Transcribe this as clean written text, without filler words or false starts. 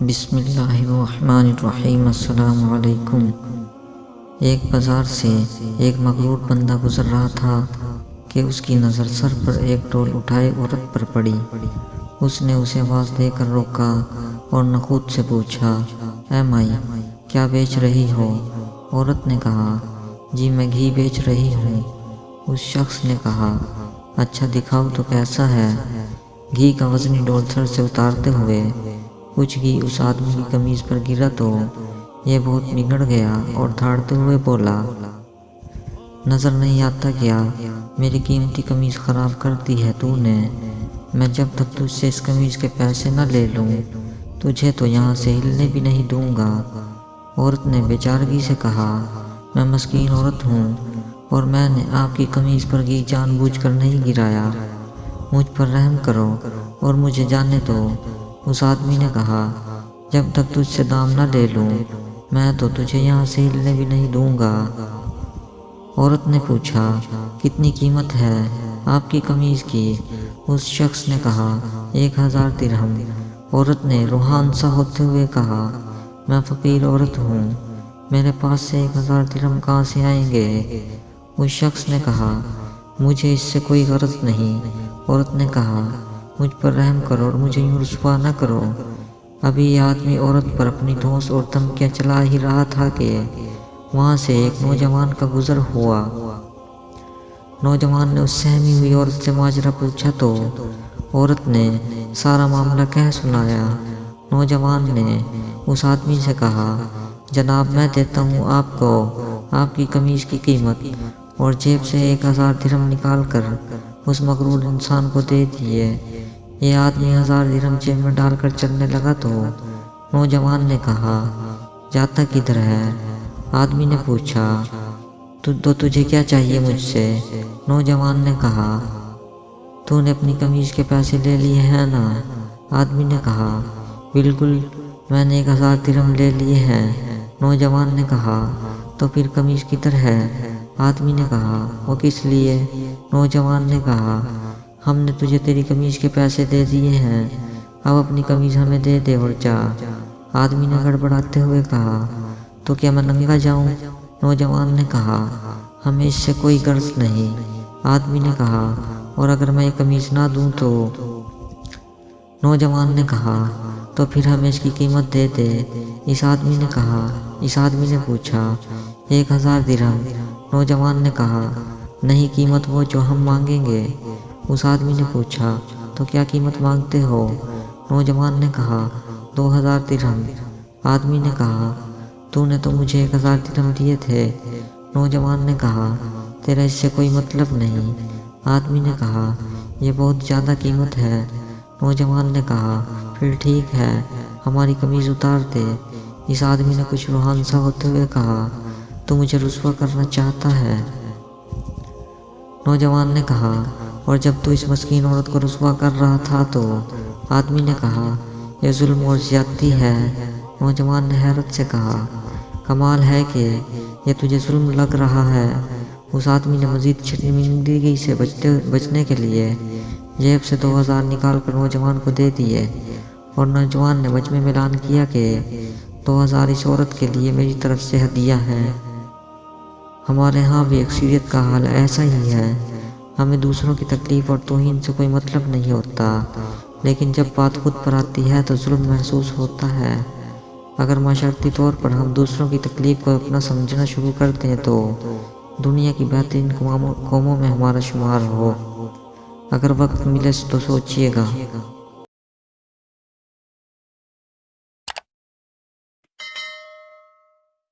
بسم اللہ الرحمن الرحیم۔ السلام علیکم۔ ایک بازار سے ایک مغرور بندہ گزر رہا تھا کہ اس کی نظر سر پر ایک ڈول اٹھائے عورت پر پڑی۔ اس نے اسے آواز دے کر روکا اور نخوت سے پوچھا، اے مائی، کیا بیچ رہی ہو؟ عورت نے کہا، جی میں گھی بیچ رہی ہوں۔ اس شخص نے کہا، اچھا دکھاؤ تو کیسا ہے؟ گھی کا وزنی ڈول سر سے اتارتے ہوئے کچھ گھی اس آدمی کی قمیض پر گرا تو یہ بہت بگڑ گیا اور دھاڑتے ہوئے بولا، نظر نہیں آتا کیا میری قیمتی قمیض خراب کر دی ہے تو نے؟ میں جب تک تجھ سے اس قمیض کے پیسے نہ لے لوں تجھے تو یہاں سے ہلنے بھی نہیں دوں گا۔ عورت نے بے چارگی سے کہا، میں مسکین عورت ہوں اور میں نے آپ کی قمیض پر گھی جان بوجھ کر نہیں گرایا، مجھ پر رحم کرو اور مجھے جانے دو۔ اس آدمی نے کہا، جب تک تجھ سے دام نہ لے لوں میں تو تجھے یہاں سے ہلنے بھی نہیں دوں گا۔ عورت نے پوچھا، کتنی قیمت ہے آپ کی قمیض کی؟ اس شخص نے کہا، 1000 درہم۔ عورت نے روحان سا ہوتے ہوئے کہا، میں فقیر عورت ہوں، میرے پاس سے 1000 درہم کہاں سے آئیں گے؟ اس شخص نے کہا، مجھے اس سے کوئی غرض نہیں۔ عورت نے کہا، مجھ پر رحم کرو اور مجھے یوں رسوا نہ کرو۔ ابھی یہ آدمی عورت پر اپنی دھونس اور دھمکیاں چلا ہی رہا تھا کہ وہاں سے ایک نوجوان کا گزر ہوا۔ نوجوان نے اس سہمی ہوئی عورت سے ماجرا پوچھا تو عورت نے سارا معاملہ کہہ سنایا۔ نوجوان نے اس آدمی سے کہا، جناب میں دیتا ہوں آپ کو آپ کی قمیض کی قیمت، اور جیب سے 1000 درہم نکال کر اس مغرور انسان کو دے دیے۔ یہ آدمی 1000 درہم جیب میں ڈال کر چلنے لگا تو نوجوان نے کہا، جاتا کدھر ہے؟ آدمی نے پوچھا، تو تجھے کیا چاہیے مجھ سے؟ نوجوان نے کہا، تو نے اپنی قمیض کے پیسے لے لیے ہیں نا؟ آدمی نے کہا، بالکل، میں نے 1000 درہم لے لیے ہیں۔ نوجوان نے کہا، تو پھر قمیض کدھر ہے؟ آدمی نے کہا، وہ کس لیے؟ نوجوان نے کہا، ہم نے تجھے تیری قمیض کے پیسے دے دیے ہیں، اب اپنی قمیض ہمیں دے دے اور جا۔ آدمی نے گڑبڑاتے ہوئے کہا، تو کیا میں ننگا جاؤں؟ نوجوان نے کہا، ہمیں اس سے کوئی غرض نہیں۔ آدمی نے کہا، اور اگر میں یہ قمیض نہ دوں تو؟ نوجوان نے کہا، تو پھر ہمیں اس کی قیمت دے دے۔ اس آدمی نے پوچھا، 1000 درہم؟ نوجوان نے کہا، نہیں، قیمت وہ جو ہم مانگیں گے۔ اس آدمی نے پوچھا، تو کیا قیمت مانگتے ہو؟ نوجوان نے کہا، 2000 درہم۔ آدمی نے کہا، تو نے تو مجھے 1000 درہم دیے تھے۔ نوجوان نے کہا، تیرا اس سے کوئی مطلب نہیں۔ آدمی نے کہا، یہ بہت زیادہ قیمت ہے۔ نوجوان نے کہا، پھر ٹھیک ہے، ہماری قمیض اتار دے۔ اس آدمی نے کچھ روحان سا ہوتے ہوئے کہا، تو مجھے رسوا کرنا چاہتا ہے؟ نوجوان نے کہا، اور جب تو اس مسکین عورت کو رسوا کر رہا تھا تو؟ آدمی نے کہا، یہ ظلم اور زیادتی ہے۔ نوجوان نے حیرت سے کہا، کمال ہے کہ یہ تجھے ظلم لگ رہا ہے۔ اس آدمی نے مزید شرمندگی سے بچنے کے لیے جیب سے 2000 نکال کر نوجوان کو دے دیے، اور نوجوان نے مجمع میں اعلان کیا کہ 2000 اس عورت کے لیے میری طرف سے ہدیہ ہے۔ ہمارے ہاں بھی اکثریت کا حال ایسا ہی ہے، ہمیں دوسروں کی تکلیف اور توہین سے کوئی مطلب نہیں ہوتا، لیکن جب بات خود پر آتی ہے تو ظلم محسوس ہوتا ہے۔ اگر معاشرتی طور پر ہم دوسروں کی تکلیف کو اپنا سمجھنا شروع کر دیں تو دنیا کی بہترین قوموں میں ہمارا شمار ہو۔ اگر وقت ملے تو سوچیے گا۔